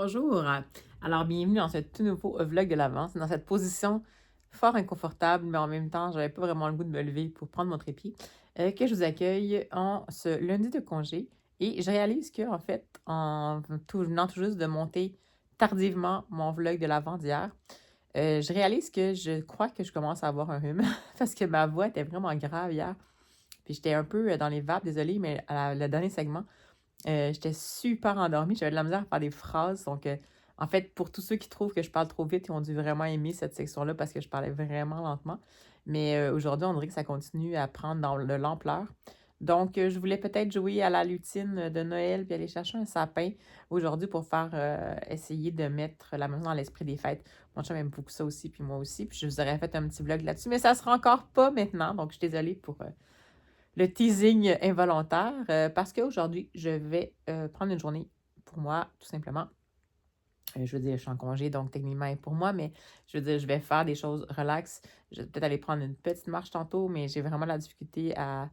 Bonjour. Alors, bienvenue dans ce tout nouveau vlog de l'Avent. C'est dans cette position fort inconfortable, mais en même temps, j'avais pas vraiment le goût de me lever pour prendre mon trépied, que je vous accueille en ce lundi de congé. Et je réalise que, en fait, venant tout juste de monter tardivement mon vlog de l'Avent d'hier, je réalise que je crois que je commence à avoir un rhume parce que ma voix était vraiment grave hier. Puis j'étais un peu dans les vapes, désolée, mais le dernier segment, j'étais super endormie, j'avais de la misère à faire des phrases. Donc, en fait, pour tous ceux qui trouvent que je parle trop vite, ils ont dû vraiment aimer cette section-là parce que je parlais vraiment lentement. Mais aujourd'hui, on dirait que ça continue à prendre dans l'ampleur. Donc, je voulais peut-être jouer à la lutine de Noël puis aller chercher un sapin aujourd'hui pour faire essayer de mettre la maison dans l'esprit des fêtes. Mon chum aime beaucoup ça aussi, puis moi aussi. Puis je vous aurais fait un petit vlog là-dessus, mais ça sera encore pas maintenant. Donc, je suis désolée pour le teasing involontaire, parce qu'aujourd'hui, je vais prendre une journée pour moi, tout simplement. Je veux dire, je suis en congé, donc techniquement, elle est pour moi, mais je veux dire, je vais faire des choses relax. Je vais peut-être aller prendre une petite marche tantôt, mais j'ai vraiment la difficulté à.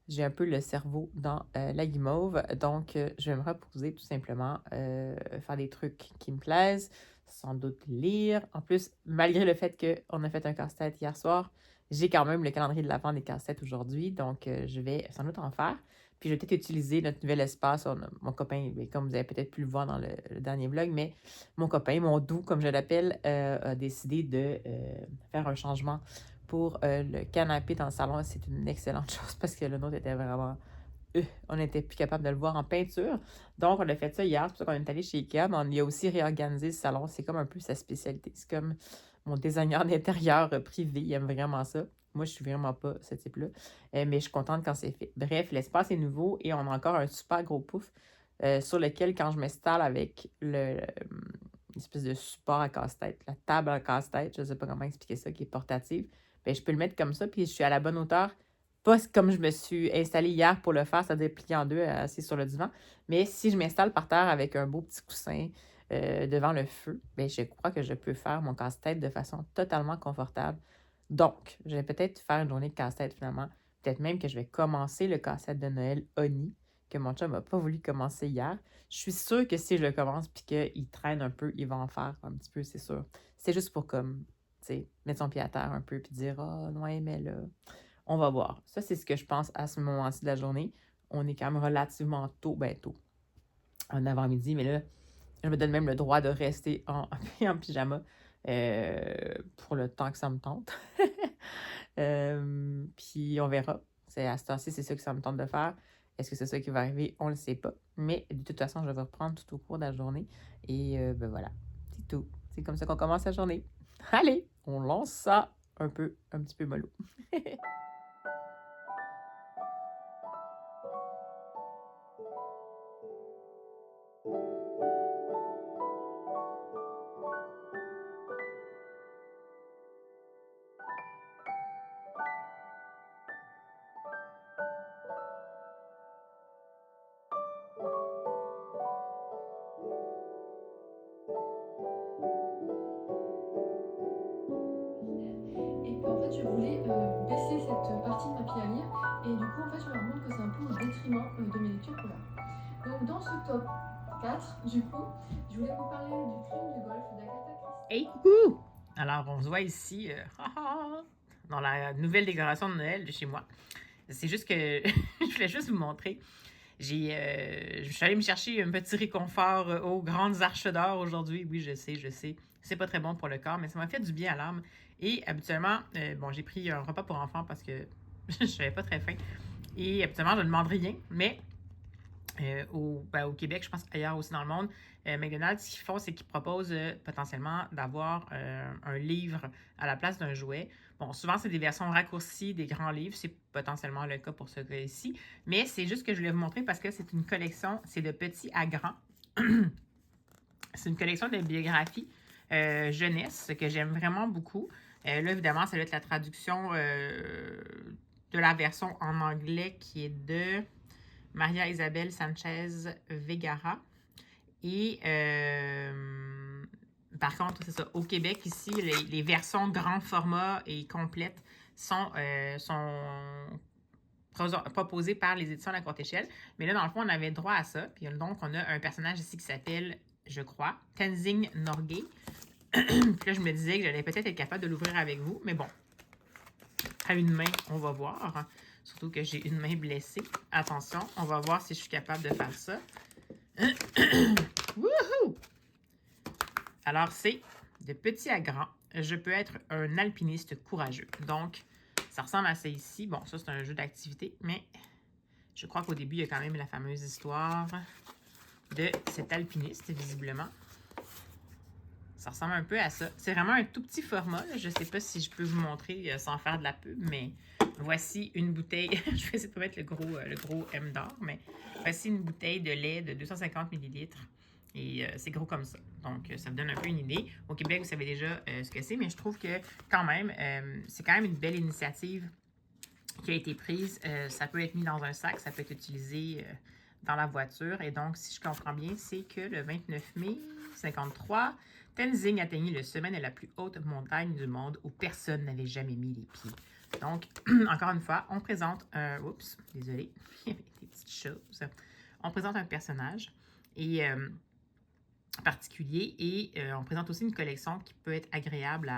J'ai un peu le cerveau dans la guimauve, donc je vais me reposer tout simplement, faire des trucs qui me plaisent, sans doute lire. En plus, malgré le fait qu'on a fait un casse-tête hier soir, j'ai quand même le calendrier de l'Avent des casse-têtes aujourd'hui, donc je vais sans doute en faire. Puis je vais peut-être utiliser notre nouvel espace. Mon copain, mais comme vous avez peut-être pu le voir dans le dernier vlog, mais mon copain, mon doux, comme je l'appelle, a décidé de faire un changement pour le canapé dans le salon. C'est une excellente chose parce que le nôtre était vraiment. On n'était plus capable de le voir en peinture. Donc, on a fait ça hier. C'est pour ça qu'on est allé chez Ikea, mais on y a aussi réorganisé le salon. C'est comme un peu sa spécialité. C'est comme mon designer d'intérieur privé. Il aime vraiment ça. Moi, je suis vraiment pas ce type-là. Mais je suis contente quand c'est fait. Bref, l'espace est nouveau et on a encore un super gros pouf sur lequel, quand je m'installe avec une espèce de support à casse-tête, la table à casse-tête, je ne sais pas comment expliquer ça, qui est portative, ben, je peux le mettre comme ça, puis je suis à la bonne hauteur. Pas comme je me suis installée hier pour le faire, c'est-à-dire plié en deux, assis sur le divan. Mais si je m'installe par terre avec un beau petit coussin devant le feu, ben, je crois que je peux faire mon casse-tête de façon totalement confortable. Donc, je vais peut-être faire une journée de casse-tête finalement. Peut-être même que je vais commencer le casse-tête de Noël Oni, que mon chum n'a pas voulu commencer hier. Je suis sûre que si je le commence puis qu'il traîne un peu, il va en faire un petit peu, c'est sûr. C'est juste pour comme, tu sais, mettre son pied à terre un peu puis dire ah, non, mais là, on va voir. Ça, c'est ce que je pense à ce moment-ci de la journée. On est quand même relativement tôt, en avant-midi, mais là, je me donne même le droit de rester en pyjama pour le temps que ça me tente. Puis on verra. C'est à ce temps-ci, c'est ça que ça me tente de faire. Est-ce que c'est ça qui va arriver? On ne le sait pas. Mais de toute façon, je vais reprendre tout au cours de la journée. Et ben voilà, c'est tout. C'est comme ça qu'on commence la journée. Allez, on lance ça un petit peu mollo. Et puis en fait, je voulais baisser cette partie de ma pile à lire. Et du coup, en fait, je me rends compte que c'est un peu au détriment de mes lectures polaires. Donc, dans ce top 4, du coup, je voulais vous parler du Crime du Golfe d'Agatha Christie. Hey, coucou! Alors, on se voit ici dans la nouvelle décoration de Noël de chez moi. C'est juste que je voulais juste vous montrer. Je suis allée me chercher un petit réconfort aux grandes arches d'or aujourd'hui. Oui, je sais. C'est pas très bon pour le corps, mais ça m'a fait du bien à l'âme. Et habituellement, bon, j'ai pris un repas pour enfants parce que je n'avais pas très faim. Et habituellement, je ne demande rien, mais au Québec, je pense ailleurs aussi dans le monde, McDonald's, ce qu'ils font, c'est qu'ils proposent potentiellement d'avoir un livre à la place d'un jouet. Bon, souvent, c'est des versions raccourcies des grands livres. C'est potentiellement le cas pour ce cas-ci. Mais c'est juste que je voulais vous montrer parce que c'est une collection, c'est de petits à grands. C'est une collection de biographies jeunesse que j'aime vraiment beaucoup. Là, évidemment, ça va être la traduction de la version en anglais qui est de Maria Isabel Sanchez Vegara. Et par contre, c'est ça, au Québec, ici, les versions grand format et complètes sont proposées par les éditions La Courte Échelle. Mais là, dans le fond, on avait droit à ça. Puis donc, on a un personnage ici qui s'appelle je crois, Tenzing Norgay. Puis là, je me disais que j'allais peut-être être capable de l'ouvrir avec vous, mais bon, à une main, on va voir. Surtout que j'ai une main blessée. Attention, on va voir si je suis capable de faire ça. Wouhou! Alors, c'est de petit à grand. Je peux être un alpiniste courageux. Donc, ça ressemble à ça ici. Bon, ça, c'est un jeu d'activité, mais je crois qu'au début, il y a quand même la fameuse histoire de cet alpiniste, visiblement. Ça ressemble un peu à ça. C'est vraiment un tout petit format. Je ne sais pas si je peux vous montrer sans faire de la pub, mais voici une bouteille. Je vais essayer de pas mettre le gros M d'or, mais voici une bouteille de lait de 250 ml. Et c'est gros comme ça. Donc, ça vous donne un peu une idée. Au Québec, vous savez déjà ce que c'est, mais je trouve que quand même, c'est quand même une belle initiative qui a été prise. Ça peut être mis dans un sac, ça peut être utilisé dans la voiture. Et donc, si je comprends bien, c'est que le 29 mai 1953, Tenzing atteignit le sommet de la plus haute montagne du monde où personne n'avait jamais mis les pieds. Donc, encore une fois, on présente un... Oups, désolé, il y avait des petites choses. On présente un personnage et particulier et on présente aussi une collection qui peut être agréable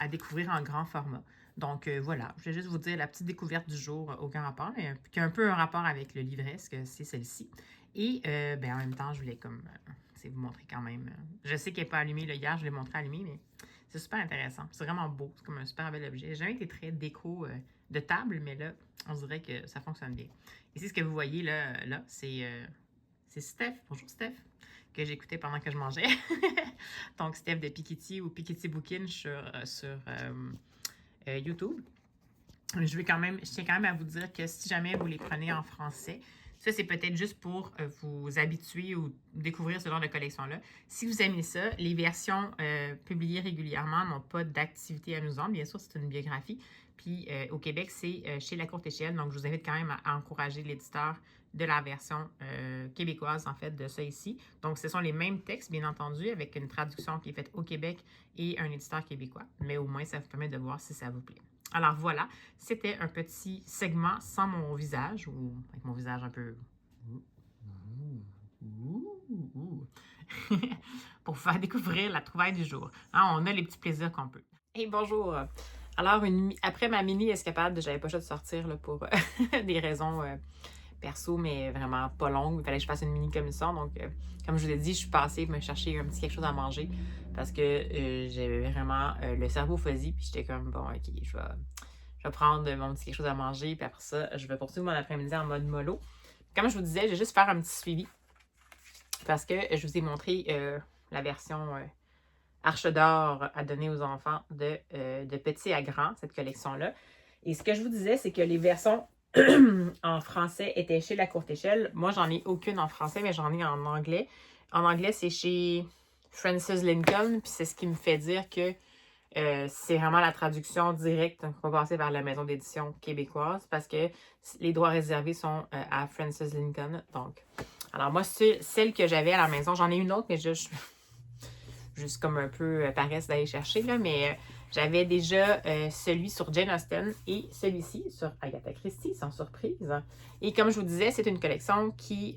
à découvrir en grand format. Donc, voilà, je vais juste vous dire la petite découverte du jour au grand rapport, mais qui a un peu un rapport avec le livresque, c'est celle-ci. Et ben, en même temps, je voulais comme... vous montrer quand même. Je sais qu'elle n'est pas allumée. Là, hier, je l'ai montré allumée, mais c'est super intéressant. C'est vraiment beau. C'est comme un super bel objet. J'ai jamais été très déco de table, mais là, on dirait que ça fonctionne bien. Ici, ce que vous voyez là c'est Steph. Bonjour Steph, que j'écoutais pendant que je mangeais. Donc, Steph de Piketty ou Piketty Bookin sur YouTube. Je tiens quand même à vous dire que si jamais vous les prenez en français, ça, c'est peut-être juste pour vous habituer ou découvrir ce genre de collection-là. Si vous aimez ça, les versions publiées régulièrement n'ont pas d'activité amusante. Bien sûr, c'est une biographie. Puis au Québec, c'est chez La Courte Échelle. Donc, je vous invite quand même à encourager l'éditeur de la version québécoise, en fait, de ça ici. Donc, ce sont les mêmes textes, bien entendu, avec une traduction qui est faite au Québec et un éditeur québécois. Mais au moins, ça vous permet de voir si ça vous plaît. Alors voilà, c'était un petit segment sans mon visage, ou avec mon visage un peu... pour vous faire découvrir la trouvaille du jour. Hein, on a les petits plaisirs qu'on peut. Hey, bonjour! Alors, après ma mini-escapade, j'avais pas le choix de sortir là, pour des raisons perso, mais vraiment pas longues. Il fallait que je fasse une mini-commission. Donc, comme je vous l'ai dit, je suis passée me chercher un petit quelque chose à manger parce que j'avais vraiment le cerveau fuzzy. Puis j'étais comme, bon, ok, je vais prendre mon petit quelque chose à manger. Puis après ça, je vais poursuivre mon après-midi en mode mollo. Comme je vous disais, je vais juste faire un petit suivi parce que je vous ai montré la version Arche d'or à donner aux enfants de petit à grand, cette collection-là. Et ce que je vous disais, c'est que les versions en français étaient chez La Courte Échelle. Moi, j'en ai aucune en français, mais j'en ai en anglais. En anglais, c'est chez Francis Lincoln, puis c'est ce qui me fait dire que c'est vraiment la traduction directe qu'on va passer vers la maison d'édition québécoise parce que les droits réservés sont à Francis Lincoln. Donc, alors moi, celle que j'avais à la maison, j'en ai une autre, mais juste comme un peu paresse d'aller chercher, là, mais j'avais déjà celui sur Jane Austen et celui-ci sur Agatha Christie, sans surprise. Et comme je vous disais, c'est une collection qui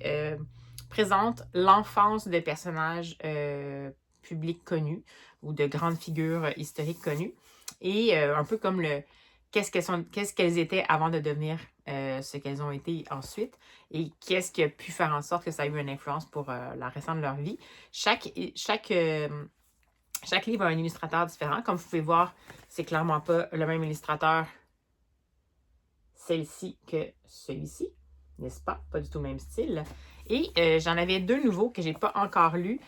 présente l'enfance de personnages publics connus ou de grandes figures historiques connues. Et un peu comme qu'est-ce qu'elles étaient avant de devenir ce qu'elles ont été ensuite et qu'est-ce qui a pu faire en sorte que ça a eu une influence pour la restant de leur vie. Chaque livre a un illustrateur différent. Comme vous pouvez voir, c'est clairement pas le même illustrateur celle-ci que celui-ci, n'est-ce pas? Pas du tout le même style. Et j'en avais deux nouveaux que j'ai pas encore lus,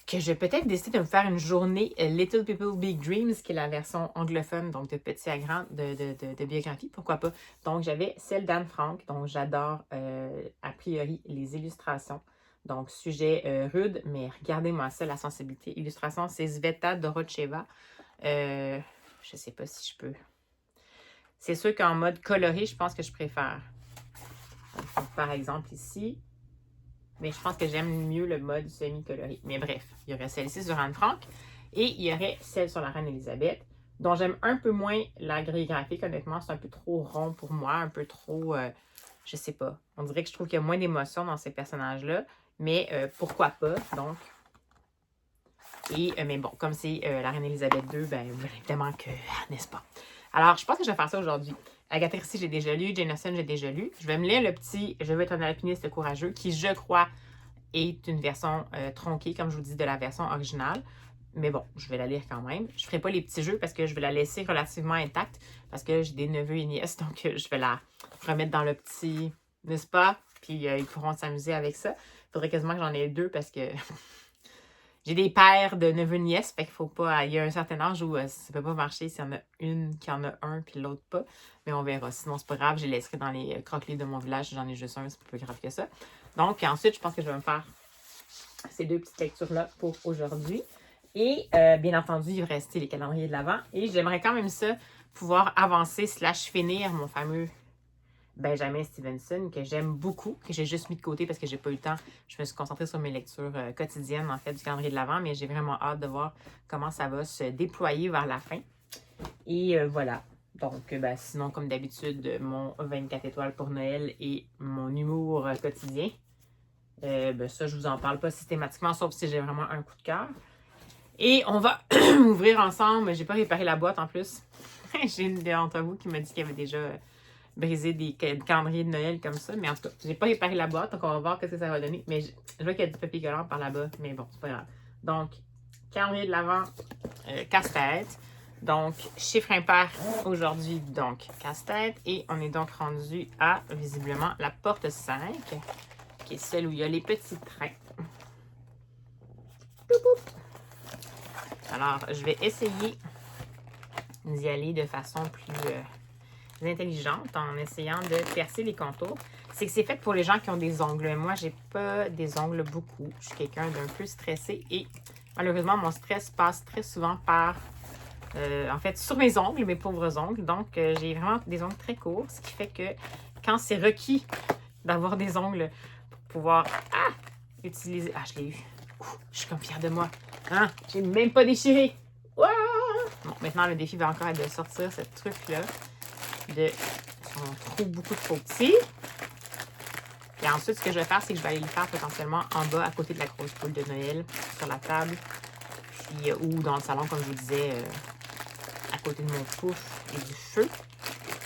que j'ai peut-être décidé de me faire une journée Little People Big Dreams, qui est la version anglophone, donc de petit à grand, de biographie, pourquoi pas. Donc, j'avais celle d'Anne Frank, dont j'adore, a priori, les illustrations. Donc, sujet rude, mais regardez-moi ça, la sensibilité. Illustration, c'est Sveta Dorocheva. Je sais pas si je peux. C'est sûr qu'en mode coloré, je pense que je préfère. Donc, par exemple, ici... Mais je pense que j'aime mieux le mode semi-coloré. Mais bref, il y aurait celle-ci sur Anne Frank et il y aurait celle sur la Reine Elisabeth, dont j'aime un peu moins la grille graphique. Honnêtement, c'est un peu trop rond pour moi, un peu trop, je sais pas. On dirait que je trouve qu'il y a moins d'émotion dans ces personnages-là, mais pourquoi pas. Donc, Et, mais bon, comme c'est la reine Elisabeth II, ben évidemment que, n'est-ce pas? Alors, je pense que je vais faire ça aujourd'hui. Agatha Christie, j'ai déjà lu. Jane Austen, j'ai déjà lu. Je vais me lire le petit Je veux être un alpiniste courageux, qui, je crois, est une version tronquée, comme je vous dis, de la version originale. Mais bon, je vais la lire quand même. Je ne ferai pas les petits jeux parce que je vais la laisser relativement intacte parce que j'ai des neveux et nièces, donc je vais la remettre dans le petit, n'est-ce pas? Puis ils pourront s'amuser avec ça. Il faudrait quasiment que j'en ai deux parce que j'ai des pères de neveux et nièces, fait qu'il faut pas. Il y a un certain âge où ça peut pas marcher s'il y en a une qui en a un puis l'autre pas. Mais on verra. Sinon, c'est pas grave, je les laisserai dans les croquis de mon village. J'en ai juste un, c'est pas plus grave que ça. Donc, ensuite, je pense que je vais me faire ces deux petites lectures-là pour aujourd'hui. Et bien entendu, il va rester les calendriers de l'Avent. Et j'aimerais quand même ça, pouvoir avancer / finir mon fameux Benjamin Stevenson, que j'aime beaucoup, que j'ai juste mis de côté parce que j'ai pas eu le temps. Je me suis concentrée sur mes lectures quotidiennes, en fait, du calendrier de l'Avent, mais j'ai vraiment hâte de voir comment ça va se déployer vers la fin. Et voilà. Donc, sinon, comme d'habitude, mon 24 étoiles pour Noël et mon humour quotidien. Ça, je vous en parle pas systématiquement, sauf si j'ai vraiment un coup de cœur. Et on va ouvrir ensemble. J'ai pas réparé la boîte en plus. J'ai une d'entre vous qui m'a dit qu'il y avait déjà brisé des calendriers de Noël comme ça. Mais en tout cas, j'ai pas réparé la boîte, donc on va voir ce que ça va donner. Mais je vois qu'il y a du papier collant par là-bas, mais bon, c'est pas grave. Donc, calendrier de l'Avent, casse-tête. Donc, chiffre impair aujourd'hui, donc casse-tête. Et on est donc rendu à, visiblement, la porte 5, qui est celle où il y a les petits trains. Alors, je vais essayer d'y aller de façon plus intelligente en essayant de percer les contours. C'est que c'est fait pour les gens qui ont des ongles. Moi, j'ai pas des ongles beaucoup. Je suis quelqu'un d'un peu stressé et malheureusement, mon stress passe très souvent par, en fait, sur mes ongles, mes pauvres ongles. Donc, j'ai vraiment des ongles très courts, ce qui fait que quand c'est requis d'avoir des ongles pour pouvoir utiliser... Ah, je l'ai eu. Je suis comme fière de moi. Hein? J'ai même pas déchiré. Ouah! Bon, maintenant, le défi va encore être de sortir ce truc-là de son trou beaucoup trop petit. Et ensuite, ce que je vais faire, c'est que je vais aller le faire potentiellement en bas, à côté de la grosse boule de Noël, sur la table, puis, ou dans le salon, comme je vous disais, à côté de mon pouf et du feu.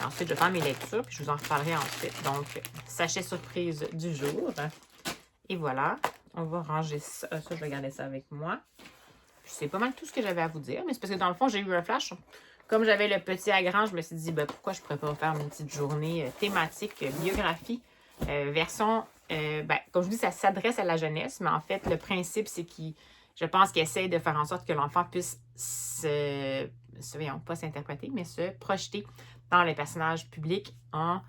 Et ensuite, je vais faire mes lectures, puis je vous en reparlerai ensuite. Donc, sachet surprise du jour. Et voilà, on va ranger ça. Ça, je vais garder ça avec moi. C'est pas mal tout ce que j'avais à vous dire, mais c'est parce que dans le fond, j'ai eu un flash. Comme j'avais le petit à grand, je me suis dit, pourquoi je pourrais pas faire une petite journée thématique, biographie, version, comme je vous dis, ça s'adresse à la jeunesse, mais en fait, le principe, c'est je pense qu'il essaie de faire en sorte que l'enfant puisse pas s'interpréter, mais se projeter dans les personnages publics en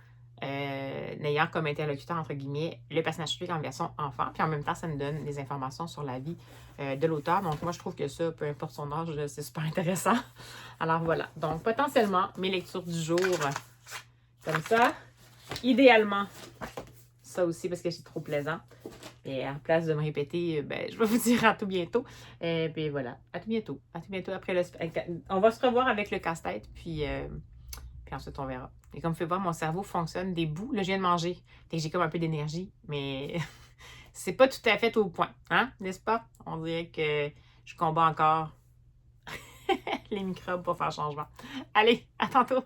ayant comme interlocuteur, entre guillemets, le personnage public en version enfant. Puis en même temps, ça nous donne des informations sur la vie de l'auteur. Donc moi, je trouve que ça, peu importe son âge, c'est super intéressant. Alors voilà. Donc potentiellement, mes lectures du jour, comme ça. Idéalement, ça aussi, parce que c'est trop plaisant. Et à la place de me répéter, je vais vous dire à tout bientôt. Et puis voilà, à tout bientôt. À tout bientôt après le... On va se revoir avec le casse-tête, puis ensuite on verra. Et comme vous pouvez voir, mon cerveau fonctionne des bouts. Là, je viens de manger. Fait que j'ai comme un peu d'énergie, mais c'est pas tout à fait au point, hein, n'est-ce pas? On dirait que je combats encore les microbes pour faire changement. Allez, à tantôt!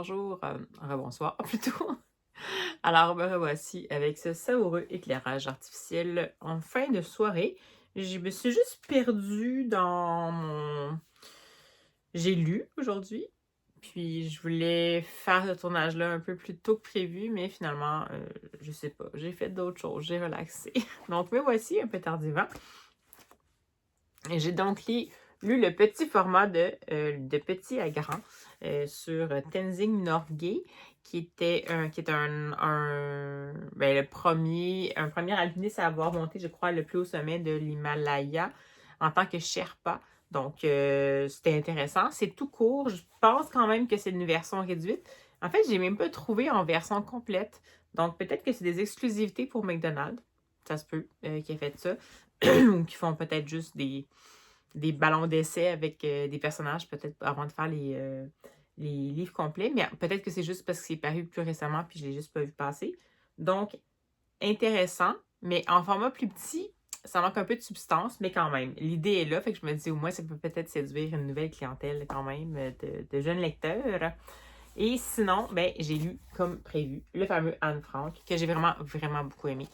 bonjour, rebonsoir plutôt. Alors, me revoici avec ce savoureux éclairage artificiel en fin de soirée. Je me suis juste perdue dans mon... J'ai lu aujourd'hui, puis je voulais faire ce tournage-là un peu plus tôt que prévu, mais finalement, je sais pas, j'ai fait d'autres choses, j'ai relaxé. Donc, me voici un peu tardivement. Et j'ai donc lu le petit format de petit à grand sur Tenzing Norgay, qui est ben, un premier alpiniste à avoir monté, je crois, le plus haut sommet de l'Himalaya en tant que Sherpa. Donc, c'était intéressant. C'est tout court. Je pense quand même que c'est une version réduite. En fait, j'ai même pas trouvé en version complète. Donc, peut-être que c'est des exclusivités pour McDonald's. Ça se peut qu'il ait fait ça. Ou qui font peut-être juste des ballons d'essai avec des personnages, peut-être avant de faire les livres complets. Mais peut-être que c'est juste parce que c'est paru plus récemment puis je l'ai juste pas vu passer. Donc, intéressant, mais en format plus petit, ça manque un peu de substance, mais quand même. L'idée est là, fait que je me dis au moins ça peut peut-être séduire une nouvelle clientèle quand même de jeunes lecteurs. Et sinon, ben, j'ai lu comme prévu le fameux Anne Frank, que j'ai vraiment, vraiment beaucoup aimé.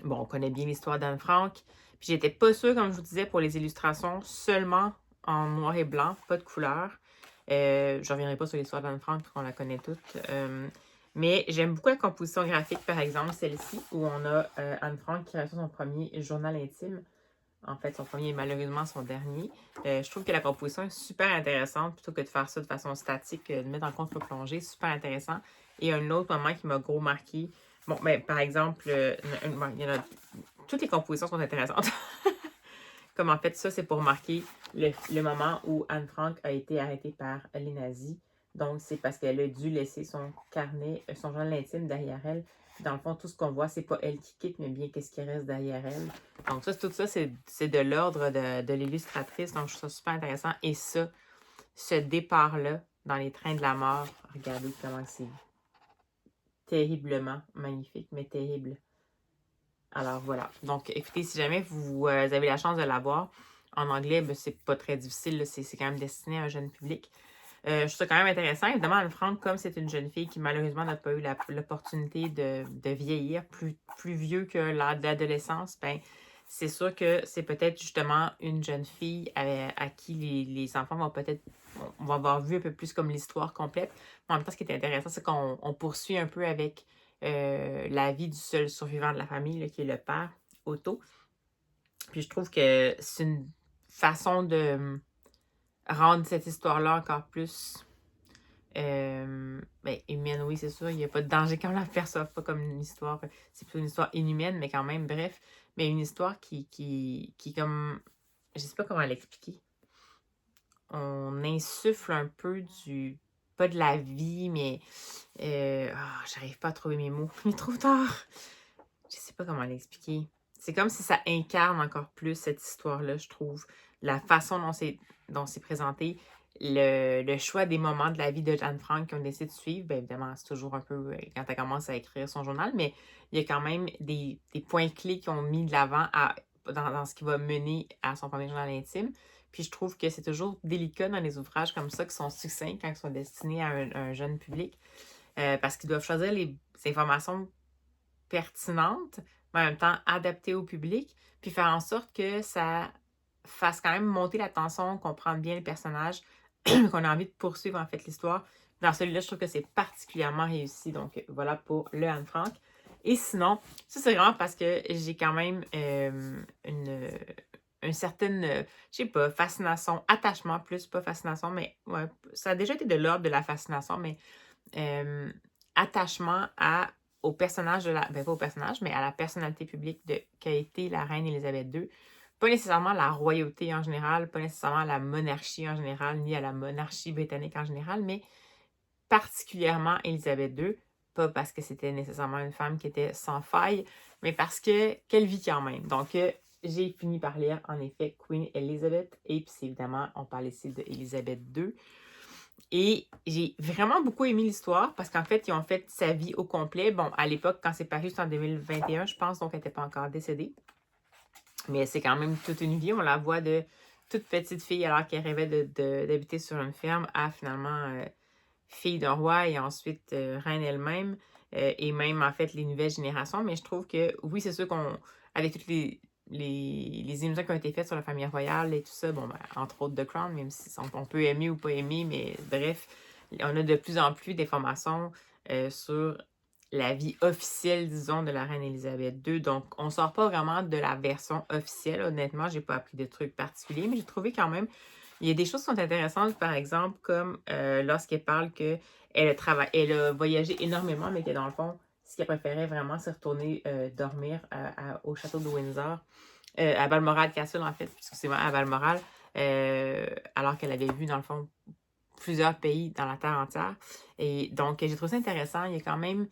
Bon, on connaît bien l'histoire d'Anne Frank. Puis j'étais pas sûre, comme je vous disais, pour les illustrations, seulement en noir et blanc, pas de couleur. Je reviendrai pas sur l'histoire d'Anne Frank, parce qu'on la connaît toutes. Mais j'aime beaucoup la composition graphique, par exemple, celle-ci, où on a Anne Frank qui reçoit son premier journal intime. En fait, son premier est malheureusement son dernier. Je trouve que la composition est super intéressante, plutôt que de faire ça de façon statique, de mettre en contre-plongée, super intéressant. Et un autre moment qui m'a gros marqué, bon, ben, par exemple, toutes les compositions sont intéressantes. Comme en fait, ça, c'est pour marquer le moment où Anne Frank a été arrêtée par les nazis. Donc, c'est parce qu'elle a dû laisser son carnet, son journal intime derrière elle. Dans le fond, tout ce qu'on voit, c'est pas elle qui quitte, mais bien qu'est-ce qui reste derrière elle. Donc, tout ça, c'est de l'ordre de l'illustratrice. Donc, je trouve ça super intéressant. Et ça, ce départ-là, dans les trains de la mort, regardez comment c'est terriblement magnifique, mais terrible. Alors voilà. Donc, écoutez, si jamais vous avez la chance de la voir, en anglais, ben, c'est pas très difficile. C'est quand même destiné à un jeune public. Je trouve ça quand même intéressant. Évidemment, Anne Frank, comme c'est une jeune fille qui malheureusement n'a pas eu l'opportunité de vieillir plus vieux que l'âge d'adolescence, ben, c'est sûr que c'est peut-être justement une jeune fille à qui les enfants vont peut-être on va avoir vu un peu plus comme l'histoire complète. Mais en même temps, ce qui est intéressant, c'est qu'on poursuit un peu avec la vie du seul survivant de la famille, là, qui est le père, Otto. Puis je trouve que c'est une façon de rendre cette histoire-là encore plus ben, humaine, oui, c'est sûr. Il n'y a pas de danger quand on la perçoit pas comme une histoire. C'est plutôt une histoire inhumaine, mais quand même, bref. Mais une histoire qui comme. Je sais pas comment l'expliquer. On insuffle un peu du. Pas de la vie, mais. J'arrive pas à trouver mes mots. Il est trop tard. Je sais pas comment l'expliquer. C'est comme si ça incarne encore plus cette histoire-là, je trouve. La façon dont c'est présenté, le choix des moments de la vie de Anne Frank qu'on décide de suivre, bien évidemment, c'est toujours un peu quand elle commence à écrire son journal, mais il y a quand même des points clés qui ont mis de l'avant dans ce qui va mener à son premier journal intime. Puis je trouve que c'est toujours délicat dans les ouvrages comme ça qui sont succincts quand ils sont destinés à un jeune public, parce qu'ils doivent choisir les informations pertinentes, mais en même temps adaptées au public, puis faire en sorte que ça fasse quand même monter la tension, comprendre bien le personnage, qu'on a envie de poursuivre en fait l'histoire. Dans celui-là, je trouve que c'est particulièrement réussi. Donc voilà pour le Anne Frank. Et sinon, ça c'est vraiment parce que j'ai quand même une certaine, je sais pas, fascination, attachement plus, pas fascination, mais ouais, ça a déjà été de l'ordre de la fascination, mais attachement au personnage ben pas au personnage, mais à la personnalité publique qu'a été la reine Élisabeth II. Pas nécessairement la royauté en général, pas nécessairement la monarchie en général, ni à la monarchie britannique en général, mais particulièrement Élisabeth II. Pas parce que c'était nécessairement une femme qui était sans faille, mais parce qu'elle vit quand même. Donc, j'ai fini par lire, en effet, Queen Elizabeth, et puis évidemment, on parle ici d'Élisabeth II. Et j'ai vraiment beaucoup aimé l'histoire parce qu'en fait, ils ont fait sa vie au complet. Bon, à l'époque, quand c'est paru, c'était en 2021, je pense, donc elle n'était pas encore décédée. Mais c'est quand même toute une vie. On la voit de toute petite fille alors qu'elle rêvait d'habiter sur une ferme à finalement fille d'un roi et ensuite reine elle-même, et même en fait les nouvelles générations. Mais je trouve que oui, c'est sûr qu'on, avec toutes les émissions qui ont été faites sur la famille royale et tout ça, bon, ben, entre autres The Crown, même si on peut aimer ou pas aimer, mais bref, on a de plus en plus d'informations sur la vie officielle, disons, de la reine Elisabeth II. Donc, on sort pas vraiment de la version officielle. Honnêtement, j'ai pas appris de trucs particuliers, mais j'ai trouvé quand même, il y a des choses qui sont intéressantes, par exemple, comme lorsqu'elle parle que elle a voyagé énormément, mais que dans le fond, ce qu'elle préférait vraiment, c'est retourner dormir au château de Windsor, à Balmoral Castle, en fait, excusez-moi, à Balmoral, alors qu'elle avait vu, dans le fond, plusieurs pays dans la Terre entière. Et donc, j'ai trouvé ça intéressant. Il y a quand même,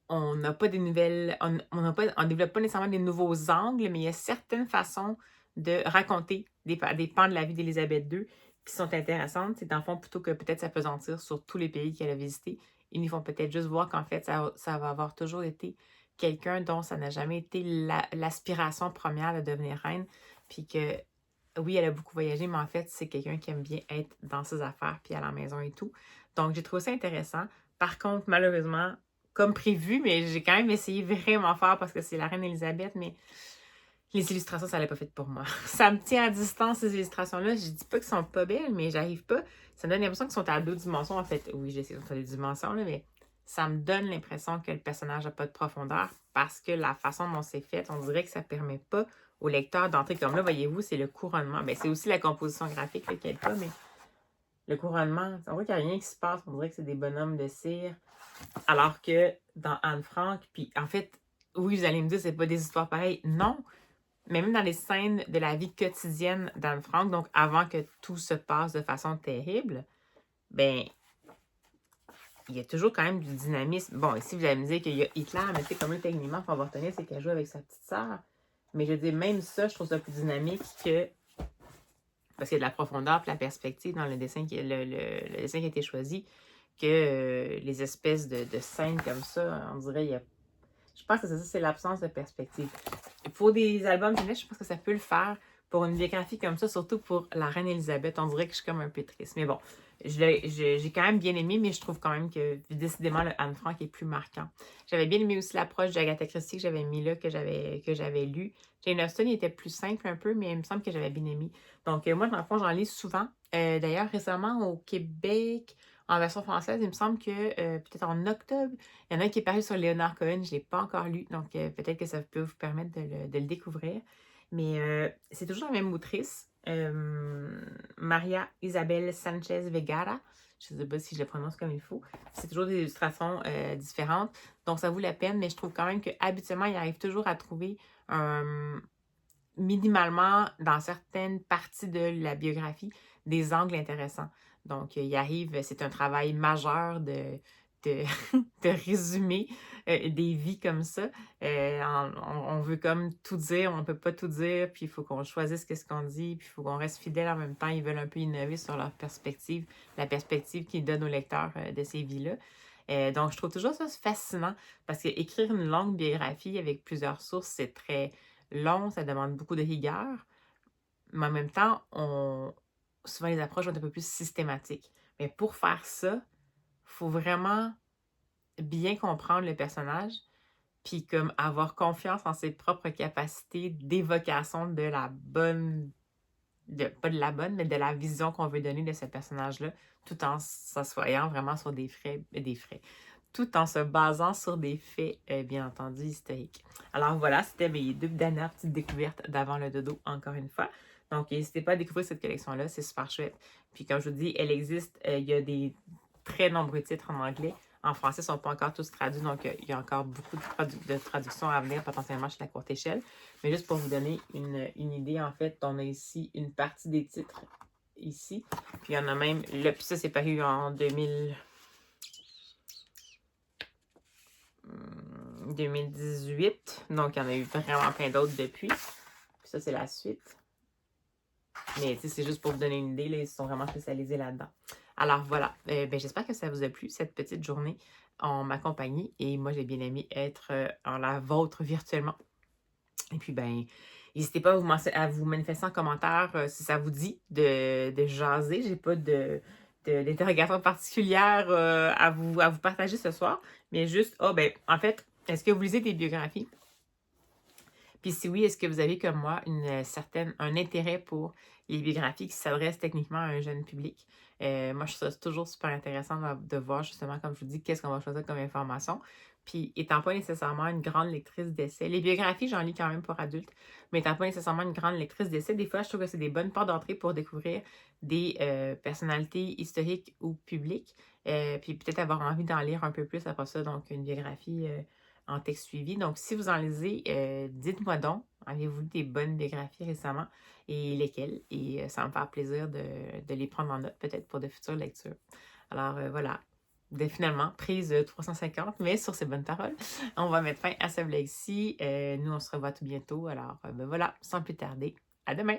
on n'a pas des nouvelles, on développe pas nécessairement des nouveaux angles, mais il y a certaines façons de raconter des pans de la vie d'Élisabeth II qui sont intéressantes. C'est dans le fond, plutôt que peut-être s'apesantir sur tous les pays qu'elle a visités, ils nous font peut-être juste voir qu'en fait, ça va avoir toujours été quelqu'un dont ça n'a jamais été l'aspiration première de devenir reine, puis que oui, elle a beaucoup voyagé, mais en fait, c'est quelqu'un qui aime bien être dans ses affaires, puis à la maison et tout. Donc, j'ai trouvé ça intéressant. Par contre, malheureusement, comme prévu, mais j'ai quand même essayé vraiment fort parce que c'est la reine Elisabeth, mais les illustrations, ça l'est pas fait pour moi. Ça me tient à distance, ces illustrations-là. Je dis pas qu'elles sont pas belles, mais j'arrive pas. Ça me donne l'impression qu'elles sont à 2 dimensions. En fait, oui, j'essaie de faire des dimensions, là, mais ça me donne l'impression que le personnage n'a pas de profondeur parce que la façon dont c'est fait, on dirait que ça permet pas au lecteur d'entrer. Comme là, voyez-vous, c'est le couronnement. Ben, c'est aussi la composition graphique qui est pas, mais le couronnement, on dirait qu'il n'y a rien qui se passe. On dirait que c'est des bonhommes de cire. Alors que dans Anne Frank, puis en fait, oui, vous allez me dire, c'est pas des histoires pareilles. Non, mais même dans les scènes de la vie quotidienne d'Anne Frank, donc avant que tout se passe de façon terrible, ben, il y a toujours quand même du dynamisme. Bon, ici, vous allez me dire qu'il y a Hitler, mais tu sais, comme là, techniquement, il faut avoir retenir, c'est qu'elle joue avec sa petite sœur. Mais je veux dire, même ça, je trouve ça plus dynamique que. Parce qu'il y a de la profondeur et de la perspective dans le dessin le dessin qui a été choisi, que les espèces de scènes comme ça, on dirait, il y a. Je pense que c'est ça, c'est l'absence de perspective. Pour des albums jeunesse, je pense que ça peut le faire. Pour une biographie comme ça, surtout pour la reine Elisabeth, on dirait que je suis comme un peu triste. Mais bon, j'ai quand même bien aimé, mais je trouve quand même que décidément, le Anne Frank est plus marquant. J'avais bien aimé aussi l'approche d'Agatha Christie que j'avais mis là, que j'avais lu. Jane Austen, il était plus simple un peu, mais il me semble que j'avais bien aimé. Donc, moi, dans le fond, j'en lis souvent. D'ailleurs, récemment, au Québec, en version française, il me semble que peut-être en octobre, il y en a un qui est paru sur Léonard Cohen, je ne l'ai pas encore lu, donc peut-être que ça peut vous permettre de le découvrir. Mais c'est toujours la même autrice, Maria Isabel Sanchez Vegara. Je ne sais pas si je le prononce comme il faut. C'est toujours des illustrations différentes, donc ça vaut la peine, mais je trouve quand même qu'habituellement, il arrive toujours à trouver minimalement, dans certaines parties de la biographie, des angles intéressants. Donc, il arrive, c'est un travail majeur de, de résumer des vies comme ça. On veut comme tout dire, on ne peut pas tout dire, puis il faut qu'on choisisse ce qu'on dit, puis il faut qu'on reste fidèle en même temps. Ils veulent un peu innover sur leur perspective, la perspective qu'ils donnent aux lecteurs de ces vies-là. Donc, je trouve toujours ça fascinant parce qu'écrire une longue biographie avec plusieurs sources, c'est très long, ça demande beaucoup de rigueur, mais en même temps, souvent les approches vont être un peu plus systématiques. Mais pour faire ça, il faut vraiment bien comprendre le personnage, puis comme avoir confiance en ses propres capacités d'évocation de la bonne, pas de la bonne, mais de la vision qu'on veut donner de ce personnage-là, tout en s'assoyant vraiment sur tout en se basant sur des faits, bien entendu, historiques. Alors voilà, c'était mes 2 dernières petites découvertes d'avant le dodo, encore une fois. Donc, n'hésitez pas à découvrir cette collection-là, c'est super chouette. Puis, comme je vous dis, elle existe, il y a des très nombreux titres en anglais. En français, ils ne sont pas encore tous traduits, donc il y a encore beaucoup de traductions à venir, potentiellement chez la courte échelle. Mais juste pour vous donner une idée, en fait, on a ici une partie des titres, ici. Puis, il y en a même, puis ça, c'est paru en 2018. Donc, il y en a eu vraiment plein d'autres depuis. Puis ça, c'est la suite. Mais c'est juste pour vous donner une idée, là, ils sont vraiment spécialisés là-dedans. Alors voilà, j'espère que ça vous a plu, cette petite journée en ma compagnie. Et moi, j'ai bien aimé être en la vôtre virtuellement. Et puis, n'hésitez pas à vous manifester en commentaire si ça vous dit de jaser. J'ai pas d'interrogation particulière à vous partager ce soir, mais juste, ben, en fait, est-ce que vous lisez des biographies? Puis si oui, est-ce que vous avez comme moi un intérêt pour les biographies qui s'adressent techniquement à un jeune public? Moi, je trouve ça toujours super intéressant de voir justement, comme je vous dis, qu'est-ce qu'on va choisir comme information. Puis étant pas nécessairement une grande lectrice d'essais, les biographies, j'en lis quand même pour adultes, mais étant pas nécessairement une grande lectrice d'essais, des fois, je trouve que c'est des bonnes portes d'entrée pour découvrir des personnalités historiques ou publiques, puis peut-être avoir envie d'en lire un peu plus après ça, donc une biographie en texte suivi. Donc, si vous en lisez, dites-moi donc, avez-vous lu des bonnes biographies récemment et lesquelles? Et ça va me faire plaisir de les prendre en note, peut-être pour de futures lectures. Alors, voilà. Finalement, prise 350, mais sur ces bonnes paroles, on va mettre fin à ce vlog-ci. Nous, on se revoit tout bientôt. Alors, ben voilà, sans plus tarder, à demain!